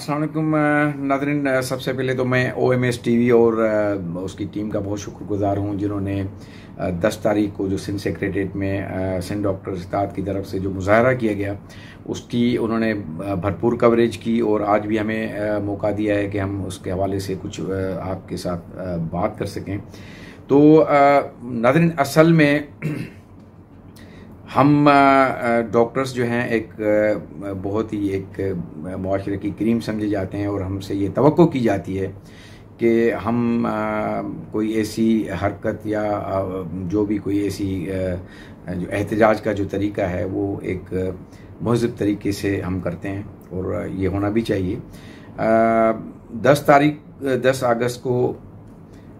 अस्सलाम वालेकुम नाज़रीन। सबसे पहले तो मैं OMS TV और उसकी टीम का बहुत शुक्रगुजार हूँ जिन्होंने 10 तारीख को जो सिंध सेक्रेटेरिएट में सिंध डॉक्टर इत्तेहाद की तरफ से जो मुजाहरा किया गया उसकी उन्होंने भरपूर कवरेज की और आज भी हमें मौका दिया है कि हम उसके हवाले से कुछ आपके साथ बात कर सकें। तो नाज़रीन, असल में हम डॉक्टर्स जो हैं एक बहुत ही एक मुआशरे की क्रीम समझे जाते हैं और हमसे ये तवक्को की जाती है कि हम कोई ऐसी हरकत या जो भी कोई ऐसी जो एहतजाज का जो तरीका है वो एक महज़ब तरीके से हम करते हैं और ये होना भी चाहिए। 10 अगस्त को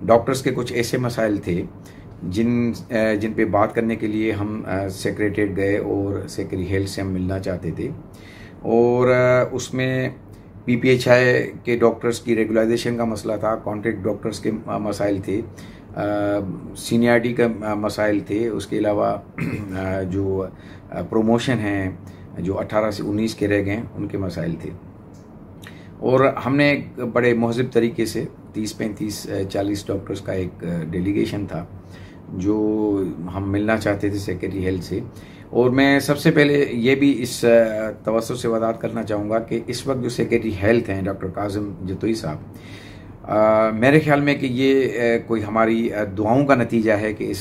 डॉक्टर्स के कुछ ऐसे मसाइल थे जिन पे बात करने के लिए हम सेक्रेटेरिएट गए और सेक्रेटरी हेल्थ से हम मिलना चाहते थे और उसमें PPHI के डॉक्टर्स की रेगुलाइजेशन का मसला था, कॉन्ट्रैक्ट डॉक्टर्स के मसाइल थे, सीनियरिटी का मसाइल थे, उसके अलावा जो प्रमोशन हैं जो 18 से 19 के रह गए उनके मसाइल थे। और हमने एक बड़े महज़ब तरीके से 30-35-40 डॉक्टर्स का एक डेलीगेशन था जो हम मिलना चाहते थे सेक्रेटरी हेल्थ से। और मैं सबसे पहले ये भी इस तवज्जो से वज़ाहत करना चाहूँगा कि इस वक्त जो सेक्रेटरी हेल्थ हैं डॉक्टर काज़िम जतोई साहब, मेरे ख्याल में कि ये कोई हमारी दुआओं का नतीजा है कि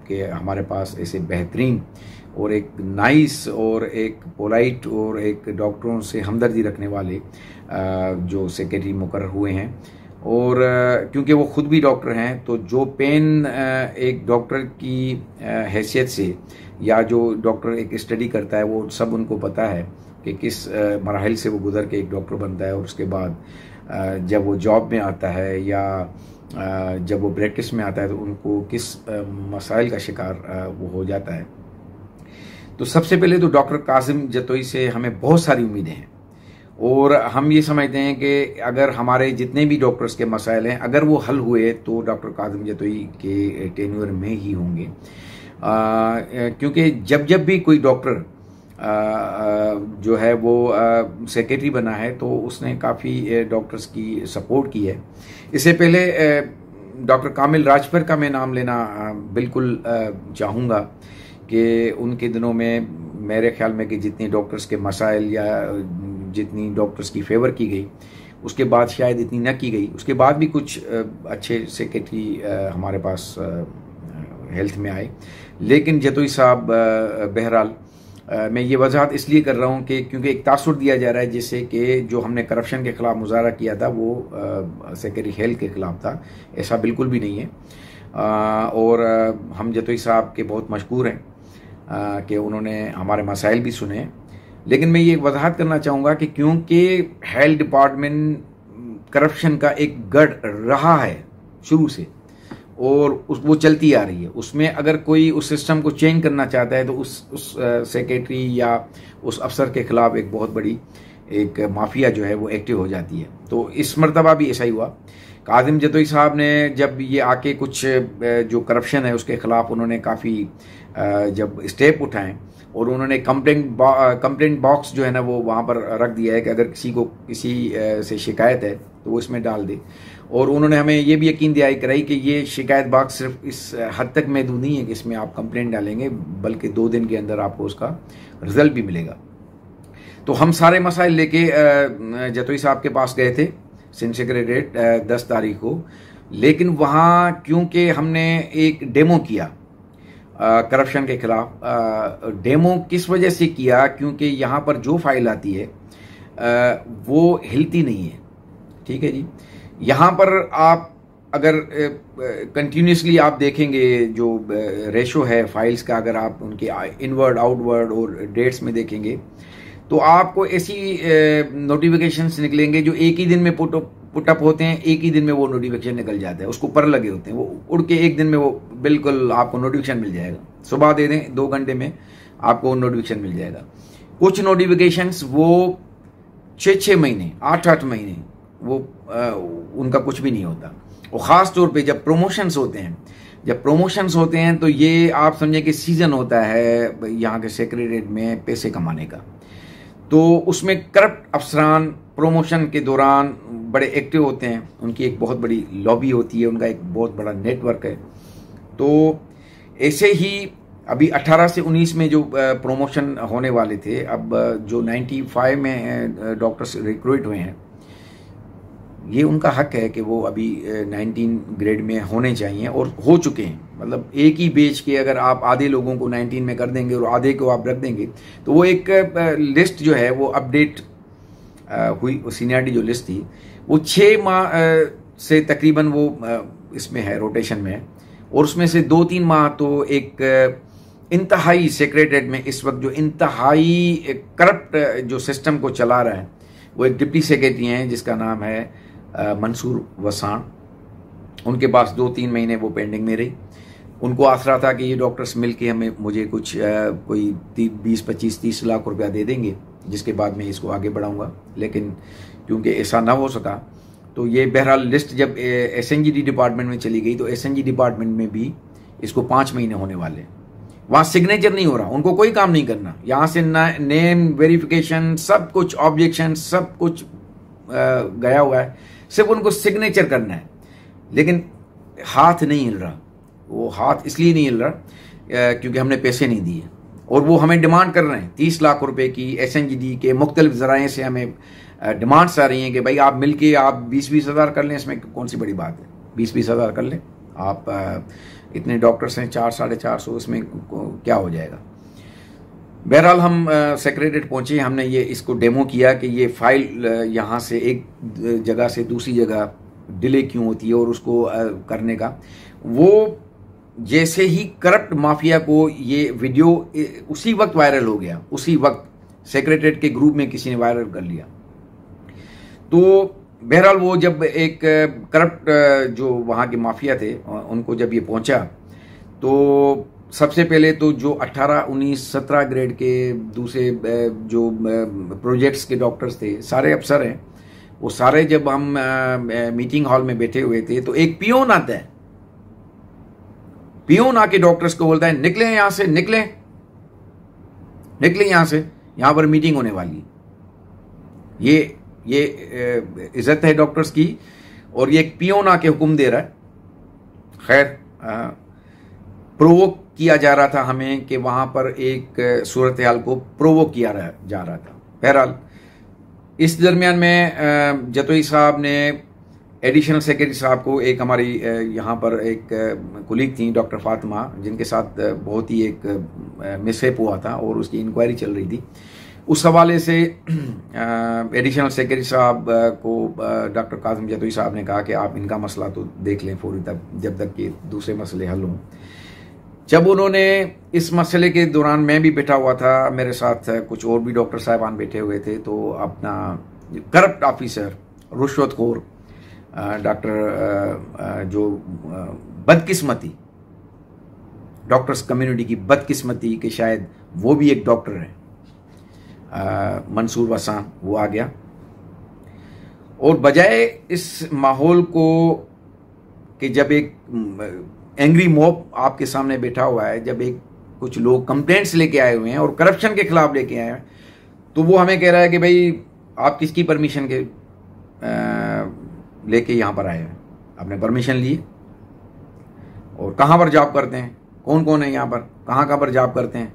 कि हमारे पास ऐसे बेहतरीन और एक नाइस और एक पोलाइट और एक डॉक्टरों से हमदर्दी रखने वाले जो सेक्रेटरी मुकर्रर हुए हैं। और क्योंकि वो ख़ुद भी डॉक्टर हैं तो जो पेन एक डॉक्टर की हैसियत से या जो डॉक्टर एक स्टडी करता है वो सब उनको पता है कि किस मराहिल से वो गुजर के एक डॉक्टर बनता है और उसके बाद जब वो जॉब में आता है या जब वो प्रैक्टिस में आता है तो उनको किस मसाइल का शिकार वो हो जाता है। तो सबसे पहले तो डॉक्टर काज़िम जतोई से हमें बहुत सारी उम्मीदें हैं और हम ये समझते हैं कि अगर हमारे जितने भी डॉक्टर्स के मसाइल हैं अगर वो हल हुए तो डॉक्टर काज़िम जतोई के टेन्योर में ही होंगे। क्योंकि जब भी कोई डॉक्टर जो है वो सेक्रेटरी बना है तो उसने काफ़ी डॉक्टर्स की सपोर्ट की है। इससे पहले डॉक्टर कामिल राजपर का मैं नाम लेना बिल्कुल चाहूँगा कि उनके दिनों में मेरे ख्याल में कि जितनी डॉक्टर्स के मसाइल या जितनी डॉक्टर्स की फेवर की गई उसके बाद शायद इतनी न की गई। उसके बाद भी कुछ अच्छे सेक्रेटरी हमारे पास हेल्थ में आए, लेकिन जतोई साहब बहरहाल मैं ये वजाहत इसलिए कर रहा हूँ कि क्योंकि एक तासुर दिया जा रहा है जिससे कि जो हमने करप्शन के ख़िलाफ़ मुजाहरा किया था वो सेक्रेटरी हेल्थ के ख़िलाफ़ था, ऐसा बिल्कुल भी नहीं है। और हम जतोई साहब के बहुत मशकूर हैं कि उन्होंने हमारे मसाइल भी सुने। लेकिन मैं ये वजाहत करना चाहूँगा कि क्योंकि हेल्थ डिपार्टमेंट करप्शन का एक गढ़ रहा है शुरू से और वो चलती आ रही है, उसमें अगर कोई उस सिस्टम को चेंज करना चाहता है तो उस सेक्रेटरी या उस अफसर के ख़िलाफ़ एक बहुत बड़ी एक माफिया जो है वो एक्टिव हो जाती है। तो इस मरतबा भी ऐसा ही हुआ। काज़िम जतोई साहब ने जब ये आके कुछ जो करप्शन है उसके ख़िलाफ़ उन्होंने काफ़ी जब स्टेप उठाएं और उन्होंने कंप्लेंट बॉक्स जो है ना वो वहाँ पर रख दिया है कि अगर किसी से शिकायत है तो वो इसमें डाल दे। और उन्होंने हमें ये भी यकीन दिलाई कराई कि ये शिकायत बॉक्स सिर्फ इस हद तक महदूद नहीं है कि इसमें आप कंप्लेंट डालेंगे, बल्कि 2 दिन के अंदर आपको उसका रिजल्ट भी मिलेगा। तो हम सारे मसाइल लेके जतोई साहब के पास गए थे सिंध सेक्रेटेरिएट 10 तारीख को, लेकिन वहाँ क्योंकि हमने एक डेमो किया करप्शन के खिलाफ। डेमो किस वजह से किया? क्योंकि यहाँ पर जो फाइल आती है वो हिलती नहीं है, ठीक है जी। यहाँ पर आप अगर कंटिन्यूसली आप देखेंगे जो रेशो है फाइल्स का, अगर आप उनके इनवर्ड आउटवर्ड और डेट्स में देखेंगे तो आपको ऐसी नोटिफिकेशंस निकलेंगे जो एक ही दिन में पुटअप होते हैं, एक ही दिन में वो नोटिफिकेशन निकल जाता है, उसको पर लगे होते हैं, वो उड़ के एक दिन में वो बिल्कुल आपको नोटिफिकेशन मिल जाएगा। सुबह दे दें 2 घंटे में आपको नोटिफिकेशन मिल जाएगा। कुछ नोटिफिकेशंस वो 6-6 महीने 8-8 महीने वो उनका कुछ भी नहीं होता। और ख़ास तौर पे जब प्रमोशंस होते हैं तो ये आप समझे कि सीजन होता है यहाँ के सेक्रेटेरिएट में पैसे कमाने का। तो उसमें करप्ट अफसरान प्रमोशन के दौरान बड़े एक्टिव होते हैं, उनकी एक बहुत बड़ी लॉबी होती है, उनका एक बहुत बड़ा नेटवर्क है। तो ऐसे ही अभी 18 से 19 में जो प्रमोशन होने वाले थे, अब जो 95 में डॉक्टर्स रिक्रूट हुए हैं, ये उनका हक है कि वो अभी 19 ग्रेड में होने चाहिए और हो चुके हैं। मतलब एक ही बेच के अगर आप आधे लोगों को 19 में कर देंगे और आधे को आप रख देंगे, तो वो एक लिस्ट जो है वो अपडेट हुई, सीनियरिटी जो लिस्ट थी वो 6 माह से तकरीबन वो इसमें है, रोटेशन में है, और उसमें से 2-3 माह तो एक इंतहाई सेक्रेटरीट में इस वक्त जो इंतहाई करप्ट जो सिस्टम को चला रहा है, वो एक डिप्टी सेक्रेटरी हैं जिसका नाम है मंसूर वसान। उनके पास 2-3 महीने वो पेंडिंग में रही। उनको आसरा था कि ये डॉक्टर्स मिलके मुझे कुछ कोई 20-25-30 लाख रुपया दे देंगे, जिसके बाद मैं इसको आगे बढ़ाऊंगा, लेकिन क्योंकि ऐसा ना हो सका तो ये बहरहाल लिस्ट जब SNGD डिपार्टमेंट में चली गई तो SNG डिपार्टमेंट में भी इसको 5 महीने होने वाले हैं। वहाँ सिग्नेचर नहीं हो रहा, उनको कोई काम नहीं करना, यहाँ से नेम वेरिफिकेशन सब कुछ, ऑब्जेक्शन सब कुछ गया हुआ है, सिर्फ उनको सिग्नेचर करना है, लेकिन हाथ नहीं हिल रहा। वो हाथ इसलिए नहीं हिल रहा क्योंकि हमने पैसे नहीं दिए, और वो हमें डिमांड कर रहे हैं 30 लाख रुपए की। SNGD के मुख्तलिफ ज़राए से हमें डिमांड्स आ रही हैं कि भाई आप मिलके आप 20-20 हज़ार कर लें, इसमें कौन सी बड़ी बात है, 20-20 हज़ार कर लें आप, इतने डॉक्टर्स हैं, 400-450, इसमें क्या हो जाएगा। बहरहाल हम सेक्रेटरीट पहुंचे, हमने ये इसको डेमो किया कि ये फाइल यहाँ से एक जगह से दूसरी जगह डिले क्यों होती है, और उसको करने का वो जैसे ही करप्ट माफिया को ये वीडियो उसी वक्त वायरल हो गया, उसी वक्त सेक्रेटरीट के ग्रुप में किसी ने वायरल कर लिया। तो बहरहाल वो जब एक करप्ट जो वहाँ के माफिया थे उनको जब ये पहुंचा, तो सबसे पहले तो जो 18, 19, 17 ग्रेड के दूसरे जो प्रोजेक्ट्स के डॉक्टर्स थे, सारे अफसर हैं, वो सारे जब हम मीटिंग हॉल में बैठे हुए थे तो एक पियोन आता है, पियोन आके डॉक्टर्स को बोलता है निकले यहां से, निकले यहां से, यहां पर मीटिंग होने वाली है। ये इज्जत है डॉक्टर्स की, और ये एक पियोन आके हुक्म दे रहा है। खैर प्रोवोक किया जा रहा था हमें कि वहां पर एक सूरत हाल को प्रोवोक किया जा रहा था। बहरहाल इस दरमियान में जतोई साहब ने एडिशनल सेक्रेटरी साहब को, एक हमारी यहाँ पर एक कुलीग थी डॉक्टर फातिमा, जिनके साथ बहुत ही एक मिसहेप हुआ था और उसकी इंक्वायरी चल रही थी, उस हवाले से एडिशनल सेक्रेटरी साहब को डॉक्टर कासिम जतोई साहब ने कहा कि आप इनका मसला तो देख लें फौरी तक, जब तक कि दूसरे मसले हल हों। जब उन्होंने इस मसले के दौरान, मैं भी बैठा हुआ था, मेरे साथ कुछ और भी डॉक्टर साहबान बैठे हुए थे, तो अपना करप्ट ऑफिसर, रुश्वतखोर डॉक्टर जो बदकिस्मती, डॉक्टर्स कम्युनिटी की बदकिस्मती कि शायद वो भी एक डॉक्टर है, मंसूर वसान, वो आ गया। और बजाय इस माहौल को कि जब एक एंग्री मॉब आपके सामने बैठा हुआ है, जब एक कुछ लोग कंप्लेंट्स लेके आए हुए हैं और करप्शन के खिलाफ लेके आए हैं, तो वो हमें कह रहा है कि भाई आप किसकी परमिशन के लेके यहाँ पर आए हैं, आपने परमिशन ली, और कहाँ पर जॉब करते हैं, कौन कौन है यहाँ पर, कहाँ पर जॉब करते हैं।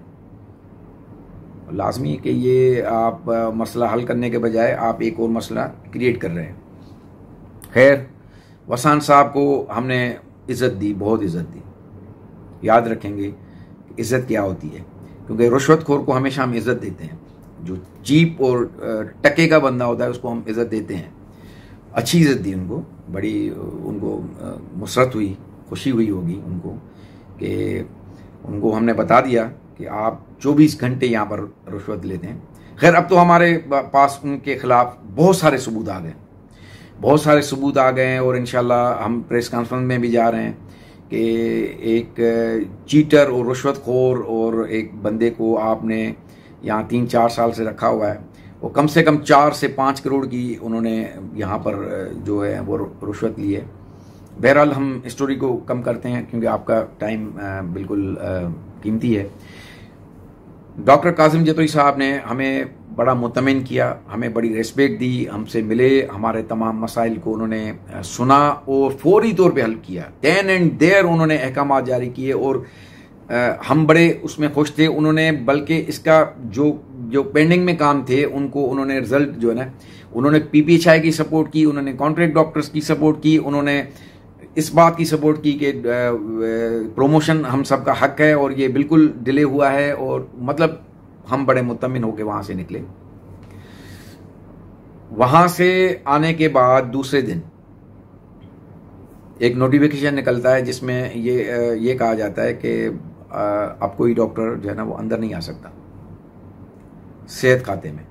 लाजमी है कि ये आप मसला हल करने के बजाय आप एक और मसला क्रिएट कर रहे हैं। खैर वसान साहब को हमने इज़्ज़त दी, बहुत इज़्ज़त दी। याद रखेंगे इज़्ज़त क्या होती है, क्योंकि रुश्वतखोर को हमेशा हम इज़्ज़त देते हैं, जो चीप और टके का बंदा होता है उसको हम इज़्ज़त देते हैं। अच्छी इज़्ज़त दी उनको, बड़ी उनको मुसरत हुई, खुशी हुई होगी उनको कि उनको हमने बता दिया कि आप 24 घंटे यहाँ पर रुश्वत लेते हैं। खैर अब तो हमारे पास उनके खिलाफ बहुत सारे सबूत आ गए, बहुत सारे सबूत आ गए हैं, और इंशाल्लाह हम प्रेस कॉन्फ्रेंस में भी जा रहे हैं कि एक चीटर और रुश्वतखोर और एक बंदे को आपने यहाँ 3-4 साल से रखा हुआ है, वो कम से कम 4 से 5 करोड़ की उन्होंने यहाँ पर जो है वो रुश्वत ली है। बहरहाल हम स्टोरी को कम करते हैं क्योंकि आपका टाइम बिल्कुल कीमती है। डॉक्टर कासिम जतोई साहब ने हमें बड़ा मुतमिन किया, हमें बड़ी रिस्पेक्ट दी, हमसे मिले, हमारे तमाम मसाइल को उन्होंने सुना और फौरी तौर पे हल किया। देन एंड देयर उन्होंने अहकामात जारी किए और हम बड़े उसमें खुश थे। उन्होंने बल्कि इसका जो पेंडिंग में काम थे उनको उन्होंने रिजल्ट जो है ना, उन्होंने PPHI की सपोर्ट की, उन्होंने कॉन्ट्रैक्ट डॉक्टर्स की सपोर्ट की, उन्होंने इस बात की सपोर्ट की कि प्रमोशन हम सबका हक है और ये बिल्कुल डिले हुआ है। और मतलब हम बड़े मुतमिन होकर वहां से निकले। वहां से आने के बाद दूसरे दिन एक नोटिफिकेशन निकलता है जिसमें ये कहा जाता है कि अब कोई डॉक्टर जो है ना वो अंदर नहीं आ सकता सेहत खाते में।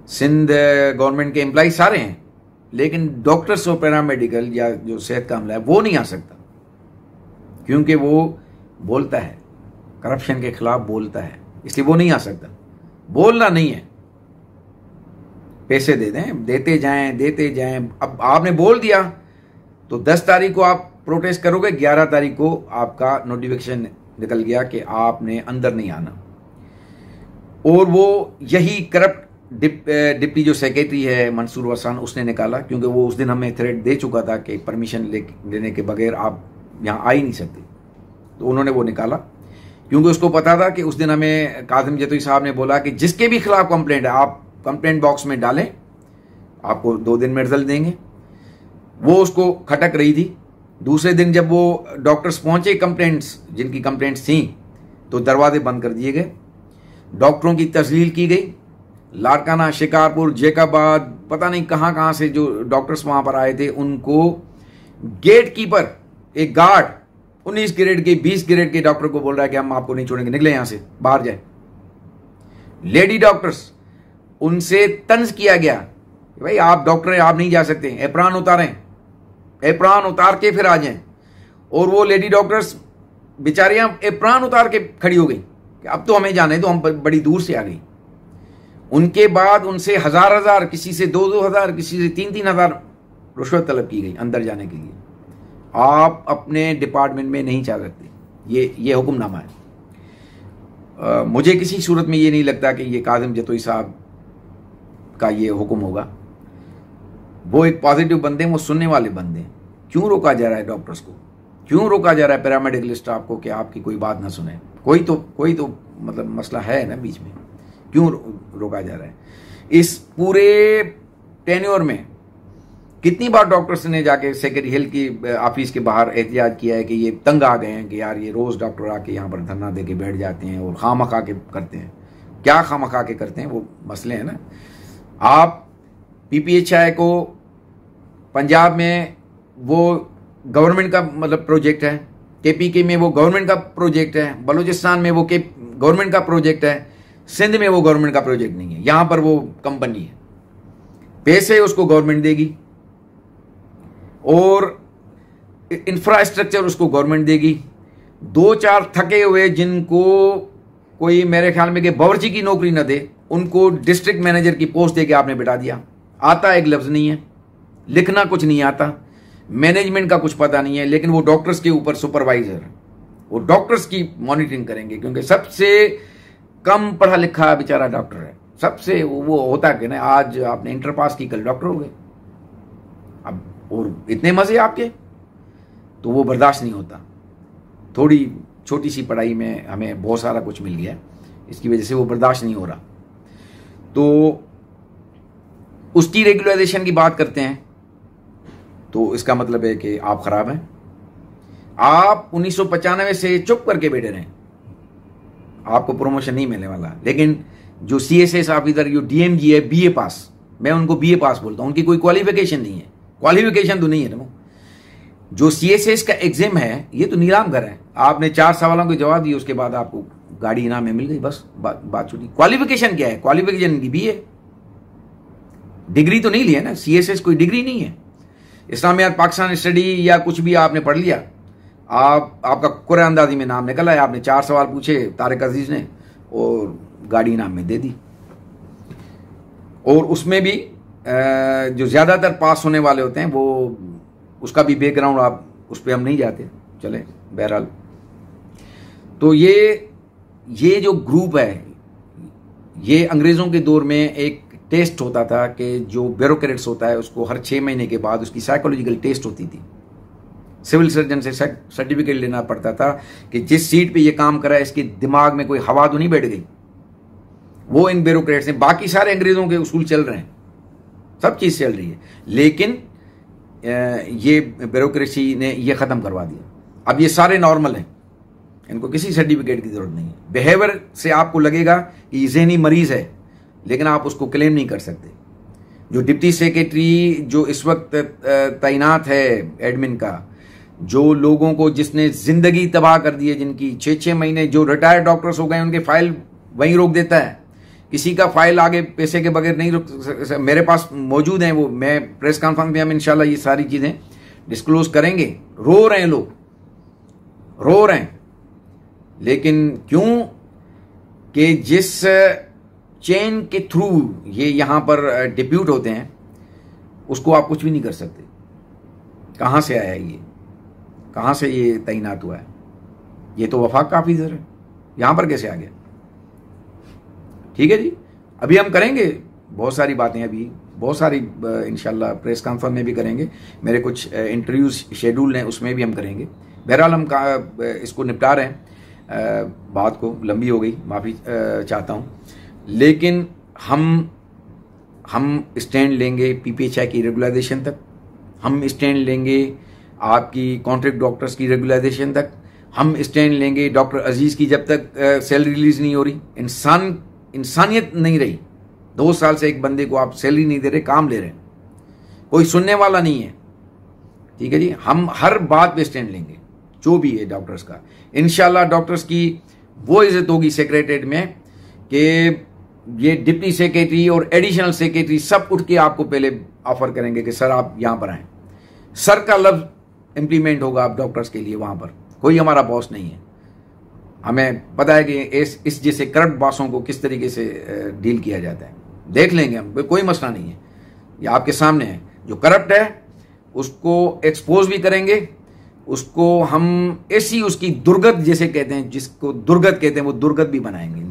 सिंध गवर्नमेंट के एम्प्लॉय सारे हैं, लेकिन डॉक्टर्स और पैरामेडिकल या जो सेहत का अमला है वो नहीं आ सकता, क्योंकि वो बोलता है, करप्शन के खिलाफ बोलता है, इसलिए वो नहीं आ सकता। बोलना नहीं है, पैसे दे दें, देते जाएं। अब आपने बोल दिया तो 10 तारीख को आप प्रोटेस्ट करोगे, 11 तारीख को आपका नोटिफिकेशन निकल गया कि आपने अंदर नहीं आना। और वो यही करप्ट डिप्टी जो सेक्रेटरी है मंसूर वसान, उसने निकाला, क्योंकि वो उस दिन हमें थ्रेट दे चुका था कि परमिशन लेने के बगैर आप यहां आ ही नहीं सकते। तो उन्होंने वो निकाला, क्योंकि उसको पता था कि उस दिन हमें कासिम जतोई साहब ने बोला कि जिसके भी खिलाफ कंप्लेंट है आप कंप्लेंट बॉक्स में डालें, आपको 2 दिन में रिजल्ट देंगे। वो उसको खटक रही थी। दूसरे दिन जब वो डॉक्टर्स पहुंचे, कंप्लेंट्स जिनकी कंप्लेंट्स थी, तो दरवाजे बंद कर दिए गए, डॉक्टरों की तस्लील की गई। लाड़काना, शिकारपुर, जैकाबाद, पता नहीं कहां कहां से जो डॉक्टर्स वहां पर आए थे, उनको गेट कीपर, एक गार्ड 19 ग्रेड के 20 ग्रेड के डॉक्टर को बोल रहा है कि हम आपको नहीं छोड़ेंगे, निकले यहां से, बाहर जाए। लेडी डॉक्टर्स, उनसे तंज किया गया कि भाई आप डॉक्टर हैं, आप नहीं जा सकते, एप्रान उतारें, एप्रान उतार के फिर आ जाएं। और वो लेडी डॉक्टर्स बेचारियां एप्रान उतार के खड़ी हो गई कि अब तो हमें जाने दो, हम बड़ी दूर से आ गई। उनके बाद उनसे 1000-1000, किसी से 2-2000, किसी से 3-3000 रुश्वत तलब की गई अंदर जाने के लिए। आप अपने डिपार्टमेंट में नहीं जा सकते, ये हुक्मनामा है। मुझे किसी सूरत में ये नहीं लगता कि ये कासिम जतोई साहब का ये हुक्म होगा। वो एक पॉजिटिव बंदे, वो सुनने वाले बंदे। क्यों रोका जा रहा है डॉक्टर्स को, क्यों रोका जा रहा है पैरामेडिकल स्टाफ को कि आपकी कोई बात ना सुने? कोई तो मतलब मसला है ना बीच में, क्यों रोका जा रहा है? इस पूरे टेन्योर में कितनी बार डॉक्टर्स ने जाके सेक्रेटरी हेल्थ की ऑफिस के बाहर एहतियात किया है कि ये तंग आ गए हैं कि यार ये रोज डॉक्टर आके यहाँ पर धरना दे के बैठ जाते हैं और खामखा के करते हैं। क्या खामखा के करते हैं, वो मसले हैं ना। आप PPHI को पंजाब में वो गवर्नमेंट का मतलब प्रोजेक्ट है, KPK में वो गवर्नमेंट का प्रोजेक्ट है, बलूचिस्तान में वो गवर्नमेंट का प्रोजेक्ट है, सिंध में वो गवर्नमेंट का प्रोजेक्ट नहीं है। यहां पर वो कंपनी है, पैसे उसको गवर्नमेंट देगी और इंफ्रास्ट्रक्चर उसको गवर्नमेंट देगी। 2-4 थके हुए जिनको कोई मेरे ख्याल में कि बावर्ची की नौकरी न दे, उनको डिस्ट्रिक्ट मैनेजर की पोस्ट देके आपने बिठा दिया। आता एक लफ्ज नहीं है, लिखना कुछ नहीं आता, मैनेजमेंट का कुछ पता नहीं है, लेकिन वो डॉक्टर्स के ऊपर सुपरवाइजर, वो डॉक्टर्स की मॉनिटरिंग करेंगे, क्योंकि सबसे कम पढ़ा लिखा बेचारा डॉक्टर है। सबसे वो होता है कि ना, आज आपने इंटर पास की, कल डॉक्टर हो गए, अब और इतने मजे आपके, तो वो बर्दाश्त नहीं होता। थोड़ी छोटी सी पढ़ाई में हमें बहुत सारा कुछ मिल गया, इसकी वजह से वो बर्दाश्त नहीं हो रहा। तो उसकी रेगुलराइजेशन की बात करते हैं, तो इसका मतलब है कि आप खराब हैं। आप 1995 से चुप करके बैठे रहे, आपको प्रमोशन नहीं मिलने वाला। लेकिन जो CSS ऑफिसर, जो DMG है, BA पास, मैं उनको BA पास बोलता हूं, उनकी कोई क्वालिफिकेशन नहीं है, क्वालिफिकेशन तो नहीं है ना। जो CSS का एग्जाम है, ये तो नीलाम घर है। आपने 4 सवालों के जवाब दिए, उसके बाद आपको गाड़ी इनाम में मिल गई, बस बात छूटी। क्वालिफिकेशन क्या है? क्वालिफिकेशन की BA, डिग्री तो नहीं लिया ना। CSS कोई डिग्री नहीं है। इस्लामियात पाकिस्तान स्टडी या कुछ भी आपने पढ़ लिया, आपका कुरान अंदाजी में नाम निकला है, आपने 4 सवाल पूछे तारिक अजीज ने और गाड़ी इनाम में दे दी। और उसमें भी जो ज्यादातर पास होने वाले होते हैं, वो उसका भी बैकग्राउंड आप उस पर हम नहीं जाते, चले बहरहाल। तो ये जो ग्रुप है, ये अंग्रेज़ों के दौर में एक टेस्ट होता था कि जो ब्यूरोक्रेट्स होता है उसको हर 6 महीने के बाद उसकी साइकोलॉजिकल टेस्ट होती थी। सिविल सर्जन से सर्टिफिकेट लेना पड़ता था कि जिस सीट पे ये काम कर रहा है इसके दिमाग में कोई हवा तो नहीं बैठ गई। वो इन ब्यूरोक्रेट्स ने, बाकी सारे अंग्रेज़ों के उसूल चल रहे हैं, सब चीज़ चल रही है, लेकिन ये ब्यूरोक्रेसी ने ये ख़त्म करवा दिया। अब ये सारे नॉर्मल हैं, इनको किसी सर्टिफिकेट की ज़रूरत नहीं है। बिहेवियर से आपको लगेगा कि ये ज़हनी मरीज़ है, लेकिन आप उसको क्लेम नहीं कर सकते। जो डिप्टी सेक्रेटरी जो इस वक्त तैनात है एडमिन का, जो लोगों को जिसने ज़िंदगी तबाह कर दी है, जिनकी 6-6 महीने, जो रिटायर्ड डॉक्टर्स हो गए उनके फाइल वहीं रोक देता है, किसी का फाइल आगे पैसे के बगैर नहीं रुक। मेरे पास मौजूद हैं वो, मैं प्रेस कॉन्फ्रेंस में हम इंशाल्लाह ये सारी चीज़ें डिस्क्लोज करेंगे। रो रहे हैं लोग, रो रहे हैं, लेकिन क्यों कि जिस चेन के थ्रू ये यहाँ पर डिप्यूट होते हैं उसको आप कुछ भी नहीं कर सकते। कहाँ से आया ये, कहाँ से ये तैनात हुआ है? ये तो वफाक का ऑफिसर है, यहाँ पर कैसे आ गया? ठीक है जी, अभी हम करेंगे बहुत सारी बातें, अभी बहुत सारी इंशाल्लाह प्रेस कॉन्फ्रेंस में भी करेंगे, मेरे कुछ इंटरव्यूज शेड्यूल हैं उसमें भी हम करेंगे। बहरहाल हम इसको निपटा रहे हैं, बात को लंबी हो गई, माफ़ी चाहता हूँ, लेकिन हम स्टैंड लेंगे PPHI की रेगुलाइजेशन तक, हम स्टैंड लेंगे आपकी कॉन्ट्रैक्ट डॉक्टर्स की रेगुलाइजेशन तक, हम स्टैंड लेंगे डॉक्टर अजीज़ की जब तक सैलरी रिलीज नहीं हो रही। इंसानियत नहीं रही। 2 साल से एक बंदे को आप सैलरी नहीं दे रहे, काम ले रहे हैं, कोई सुनने वाला नहीं है। ठीक है जी, हम हर बात पे स्टैंड लेंगे जो भी है डॉक्टर्स का। इंशाल्लाह डॉक्टर्स की वो इज्जत होगी सेक्रेटरीट में कि ये डिप्टी सेक्रेटरी और एडिशनल सेक्रेटरी सब उठ के आपको पहले ऑफर करेंगे कि सर आप यहां पर आएं। सर का लफ्ज इंप्लीमेंट होगा आप डॉक्टर्स के लिए, वहां पर कोई हमारा बॉस नहीं है। हमें पता है कि इस जैसे करप्ट बॉसों को किस तरीके से डील किया जाता है, देख लेंगे हम, कोई मसला नहीं है, ये आपके सामने है। जो करप्ट है उसको एक्सपोज भी करेंगे, उसको हम ऐसी उसकी दुर्गत जैसे कहते हैं, जिसको दुर्गत कहते हैं, वो दुर्गत भी बनाएंगे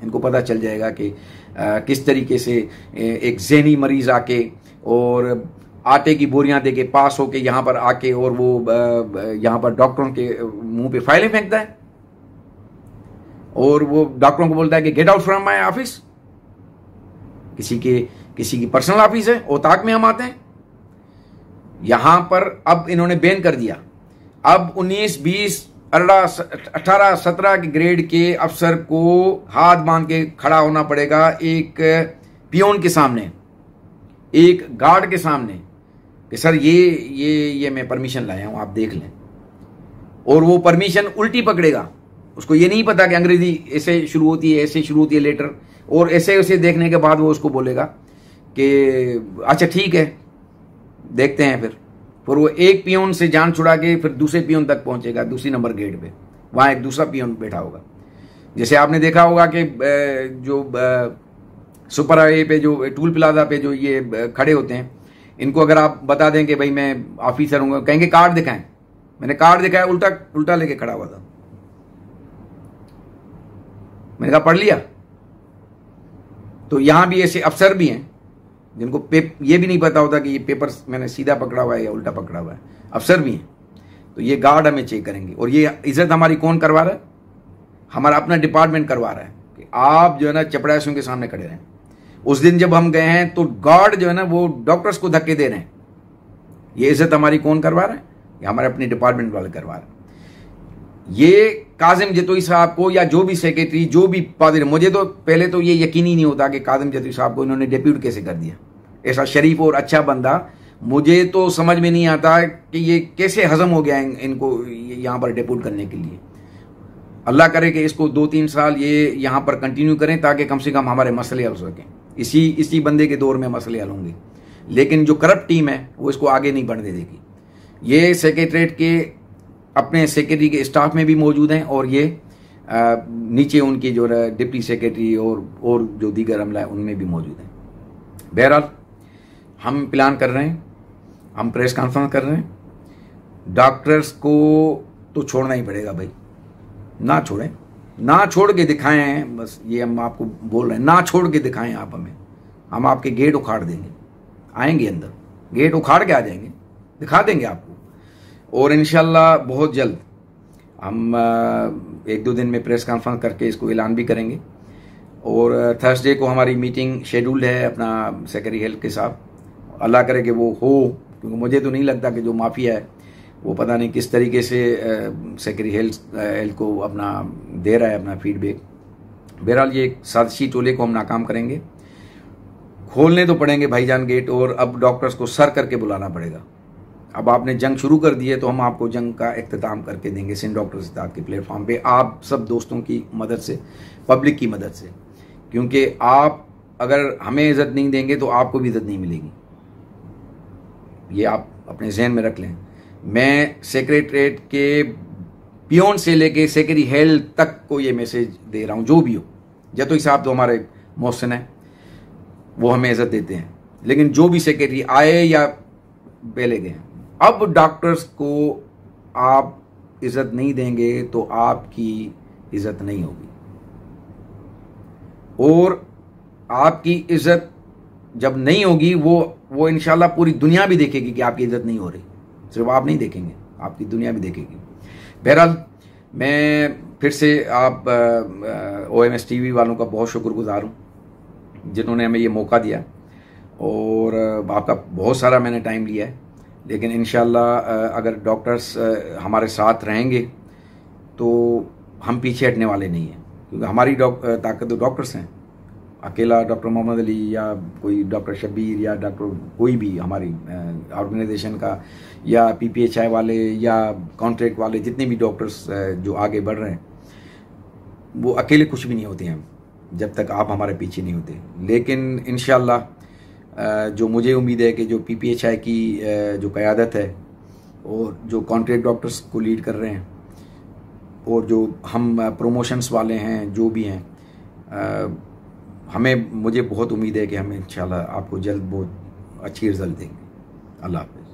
इनको पता चल जाएगा कि किस तरीके से एक ज़हनी मरीज आके और आटे की बोरियां दे के पास होके यहाँ पर आके और वो यहाँ पर डॉक्टरों के मुंह पे फाइलें फेंकता है और वो डॉक्टरों को बोलता है कि get out from my office. किसी की पर्सनल ऑफिस है, औताक में हम आते हैं। यहां पर अब इन्होंने बैन कर दिया, अब 19, 20, 18, 17 के ग्रेड के अफसर को हाथ बांध के खड़ा होना पड़ेगा एक पियोन के सामने, एक गार्ड के सामने कि सर ये मैं परमिशन लाया हूं, आप देख लें। और वो परमिशन उल्टी पकड़ेगा, उसको ये नहीं पता कि अंग्रेजी ऐसे शुरू होती है, ऐसे शुरू होती है लेटर, और ऐसे देखने के बाद वो उसको बोलेगा कि अच्छा ठीक है देखते हैं। फिर वो एक पियोन से जान छुड़ा के फिर दूसरे पियोन तक पहुंचेगा, दूसरी नंबर गेट पे, वहां एक दूसरा पियोन बैठा होगा। जैसे आपने देखा होगा कि जो सुपर हाईवे पे, जो टूल प्लाजा पे जो ये खड़े होते हैं, इनको अगर आप बता दें कि भाई मैं ऑफिसर हूँ, कहेंगे कार्ड दिखाएं। मैंने कार्ड दिखाया, उल्टा लेके खड़ा हुआ था। मैंने कहा पढ़ लिया। तो यहां भी ऐसे अफसर भी हैं जिनको ये भी नहीं पता होता कि ये पेपर मैंने सीधा पकड़ा हुआ है या उल्टा पकड़ा हुआ है, अफसर भी हैं। तो ये गार्ड हमें चेक करेंगे, और ये इज्जत हमारी कौन करवा रहा है? हमारा अपना डिपार्टमेंट करवा रहा है कि आप जो है ना चपड़ासियों के सामने खड़े रहें। उस दिन जब हम गए हैं तो गार्ड जो है ना वो डॉक्टर्स को धक्के दे रहे हैं। ये इज्जत हमारी कौन करवा रहा है? ये हमारे अपने डिपार्टमेंट वाले करवा रहे हैं। ये काजिम जतोई साहब को या जो भी सेक्रेटरी, जो भी पादरी, मुझे तो पहले तो ये यकीन ही नहीं होता कि काजिम जतोई साहब को इन्होंने डेप्यूट कैसे कर दिया। ऐसा शरीफ और अच्छा बंदा, मुझे तो समझ में नहीं आता कि ये कैसे हजम हो गया इनको यहाँ पर डेप्यूट करने के लिए। अल्लाह करे कि इसको 2-3 साल ये यहाँ पर कंटिन्यू करें ताकि कम से कम हमारे मसले हल हो सकें। इसी बंदे के दौर में मसले हल होंगे, लेकिन जो करप्ट टीम है वो इसको आगे नहीं बढ़ने देगी। ये सेक्रेटरीट के अपने सेक्रेटरी के स्टाफ में भी मौजूद हैं, और ये नीचे उनकी जो डिप्टी सेक्रेटरी और जो दीगर अमला है उनमें भी मौजूद हैं। बहरहाल हम प्लान कर रहे हैं, हम प्रेस कॉन्फ्रेंस कर रहे हैं। डॉक्टर्स को तो छोड़ना ही पड़ेगा भाई, ना छोड़ें। ना छोड़ के दिखाएं, बस ये हम आपको बोल रहे हैं, ना छोड़ के दिखाएं आप हमें, हम आपके गेट उखाड़ देंगे, आएंगे अंदर, गेट उखाड़ के आ जाएंगे, दिखा देंगे आपको। और इंशाल्लाह बहुत जल्द हम 1-2 दिन में प्रेस कॉन्फ्रेंस करके इसको ऐलान भी करेंगे। और थर्सडे को हमारी मीटिंग शेड्यूल्ड है अपना सेक्रेटरी हेल्थ के साथ, अल्लाह करे कि वो हो, क्योंकि मुझे तो नहीं लगता कि जो माफिया है वो पता नहीं किस तरीके से सेक्रेटरी हेल्थ को अपना दे रहा है अपना फीडबैक। बहरहाल ये साजिशी टोले को हम नाकाम करेंगे, खोलने तो पड़ेंगे भाईजान गेट, और अब डॉक्टर्स को सर करके बुलाना पड़ेगा। अब आपने जंग शुरू कर दी है तो हम आपको जंग का इख्तिताम करके देंगे सिंध डॉक्टर्स इत्तेहाद के प्लेटफॉर्म पे, आप सब दोस्तों की मदद से, पब्लिक की मदद से, क्योंकि आप अगर हमें इज्जत नहीं देंगे तो आपको भी इज्जत नहीं मिलेगी, ये आप अपने जहन में रख लें। मैं सेक्रेटरीट के पियोन से लेके सेक्रेटरी हेल्थ तक को ये मैसेज दे रहा हूँ, जो भी हो, जतोई साहब तो हमारे मोहसिन हैं, वो हमें इज्जत देते हैं, लेकिन जो भी सेक्रेटरी आए या पहले गए, अब डॉक्टर्स को आप इज्जत नहीं देंगे तो आपकी इज्जत नहीं होगी, और आपकी इज्जत जब नहीं होगी वो इंशाल्लाह पूरी दुनिया भी देखेगी कि आपकी इज्जत नहीं हो रही, सिर्फ आप नहीं देखेंगे, आपकी दुनिया भी देखेगी। बहरहाल मैं फिर से आप OMS TV वालों का बहुत शुक्रगुजार हूँ जिन्होंने हमें ये मौका दिया, और आपका बहुत सारा मैंने टाइम लिया है, लेकिन इंशाल्लाह अगर डॉक्टर्स हमारे साथ रहेंगे तो हम पीछे हटने वाले नहीं हैं, क्योंकि हमारी ताकत तो डॉक्टर्स हैं। अकेला डॉक्टर मोहम्मद अली या कोई डॉक्टर शब्बीर या डॉक्टर कोई भी हमारी ऑर्गेनाइजेशन का या PPHI वाले या कॉन्ट्रैक्ट वाले जितने भी डॉक्टर्स जो आगे बढ़ रहे हैं, वो अकेले कुछ भी नहीं होते हैं जब तक आप हमारे पीछे नहीं होते। लेकिन इंशाल्लाह जो मुझे उम्मीद है कि जो PPHI की जो क़यादत है और जो कॉन्ट्रैक्ट डॉक्टर्स को लीड कर रहे हैं और जो हम प्रोमोशंस वाले हैं जो भी हैं, मुझे बहुत उम्मीद है कि हम इंशाल्लाह आपको जल्द बहुत अच्छी रिजल्ट देंगे। अल्लाह हाफ़िज़।